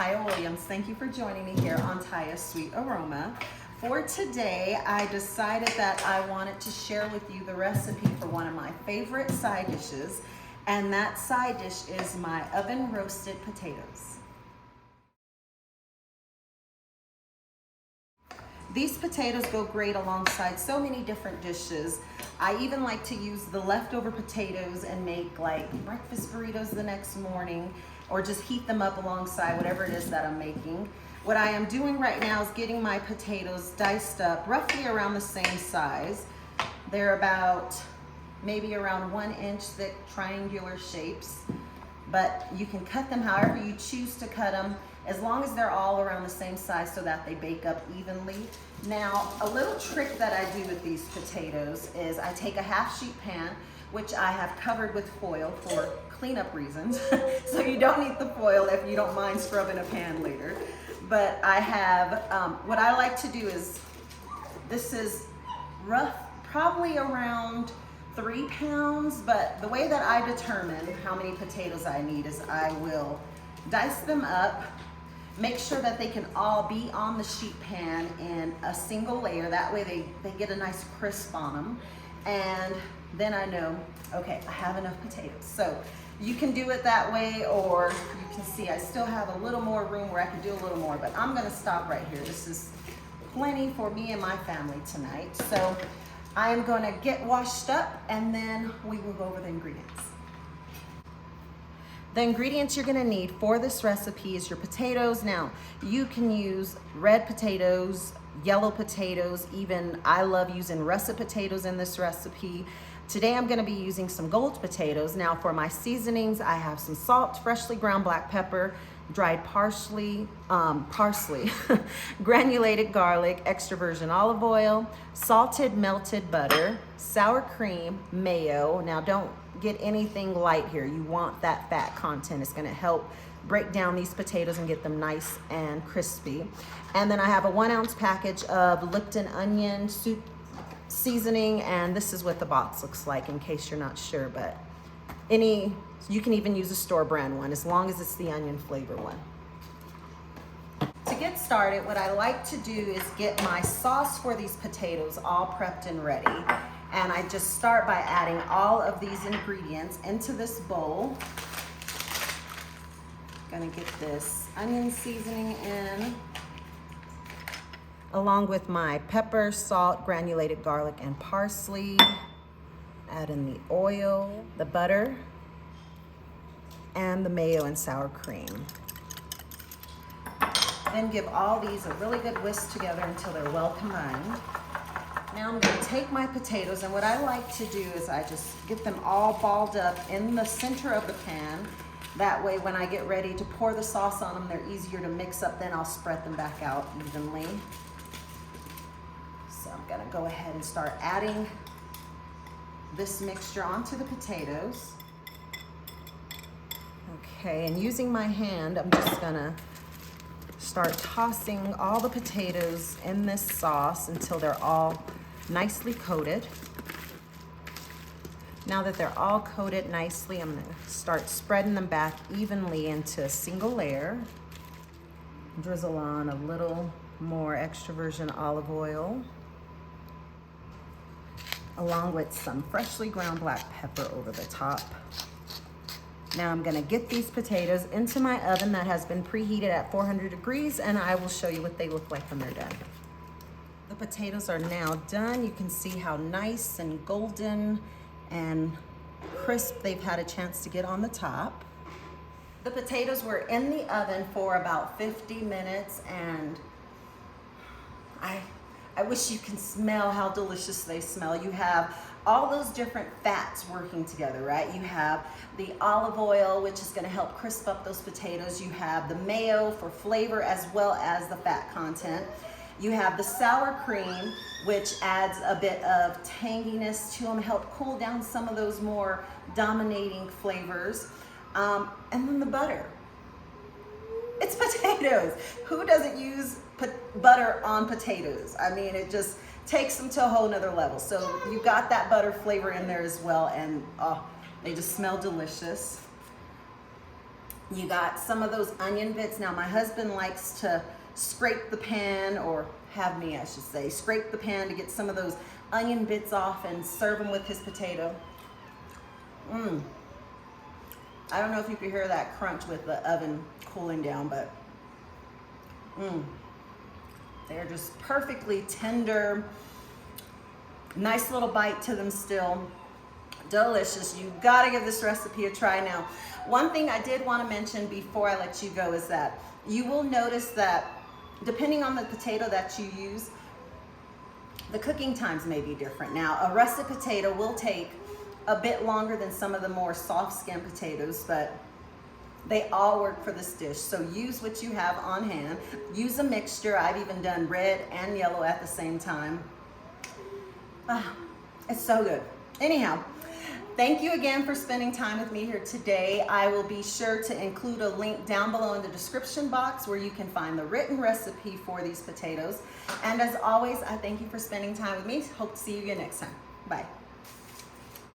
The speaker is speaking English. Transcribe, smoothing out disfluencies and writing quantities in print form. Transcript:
Taya Williams. Thank you for joining me here on Taya's Sweet Aroma. For today, I decided that I wanted to share with you the recipe for one of my favorite side dishes, and that side dish is my oven roasted potatoes. These potatoes go great alongside so many different dishes. I even like to use the leftover potatoes and make like breakfast burritos the next morning, or just heat them up alongside whatever it is that I'm making. What I am doing right now is getting my potatoes diced up roughly around the same size. They're about maybe around 1 inch thick triangular shapes, but you can cut them however you choose to cut them, as long as they're all around the same size so that they bake up evenly. Now, a little trick that I do with these potatoes is I take a half sheet pan, which I have covered with foil for cleanup reasons. So you don't need the foil if you don't mind scrubbing a pan later. But I have, what I like to do is, this is rough, probably around 3 pounds, but the way that I determine how many potatoes I need is I will dice them up, make sure that they can all be on the sheet pan in a single layer. That way they get a nice crisp on them. And then I know, okay, I have enough potatoes. So you can do it that way, or you can see I still have a little more room where I can do a little more, but I'm gonna stop right here. This is plenty for me and my family tonight. So I am gonna get washed up and then we will go over the ingredients. The ingredients you're gonna need for this recipe is your potatoes. Now, you can use red potatoes, yellow potatoes, even I love using russet potatoes in this recipe. Today I'm gonna be using some gold potatoes. Now for my seasonings, I have some salt, freshly ground black pepper, dried parsley, granulated garlic, extra virgin olive oil, salted melted butter, sour cream, mayo. Now don't get anything light here. You want that fat content. It's gonna help break down these potatoes and get them nice and crispy. And then I have a 1 ounce package of Lipton onion soup seasoning, and this is what the box looks like in case you're not sure, but you can even use a store brand one as long as it's the onion flavor one. To get started, what I like to do is get my sauce for these potatoes all prepped and ready. And I just start by adding all of these ingredients into this bowl. Gonna get this onion seasoning in, along with my pepper, salt, granulated garlic, and parsley. Add in the oil, the butter, and the mayo and sour cream. Then give all these a really good whisk together until they're well combined. Now I'm gonna take my potatoes, and what I like to do is I just get them all balled up in the center of the pan. That way when I get ready to pour the sauce on them, they're easier to mix up, then I'll spread them back out evenly. So I'm gonna go ahead and start adding this mixture onto the potatoes. Okay, and using my hand, I'm just gonna start tossing all the potatoes in this sauce until they're all nicely coated. Now that they're all coated nicely, I'm gonna start spreading them back evenly into a single layer. Drizzle on a little more extra virgin olive oil, along with some freshly ground black pepper over the top. Now I'm gonna get these potatoes into my oven that has been preheated at 400 degrees, and I will show you what they look like when they're done. The potatoes are now done. You can see how nice and golden and crisp they've had a chance to get on the top. The potatoes were in the oven for about 50 minutes, and I wish you can smell how delicious they smell. You have all those different fats working together, right? You have the olive oil, which is gonna help crisp up those potatoes. You have the mayo for flavor as well as the fat content. You have the sour cream, which adds a bit of tanginess to them, help cool down some of those more dominating flavors. And then the butter. It's potatoes. Who doesn't use butter on potatoes? I mean, it just takes them to a whole nother level. So you got that butter flavor in there as well, and oh, they just smell delicious. You got some of those onion bits. Now my husband likes to scrape the pan, or have me, I should say, scrape the pan to get some of those onion bits off and serve them with his potato. I don't know if you can hear that crunch with the oven cooling down, but they're just perfectly tender. Nice little bite to them still. Delicious. You gotta give this recipe a try. Now, one thing I did want to mention before I let you go is that you will notice that depending on the potato that you use, the cooking times may be different. Now, a russet potato will take a bit longer than some of the more soft skin potatoes, but they all work for this dish. So use what you have on hand. Use a mixture. I've even done red and yellow at the same time. It's so good. Anyhow, thank you again for spending time with me here today. I will be sure to include a link down below in the description box where you can find the written recipe for these potatoes. And as always, I thank you for spending time with me. Hope to see you again next time. Bye.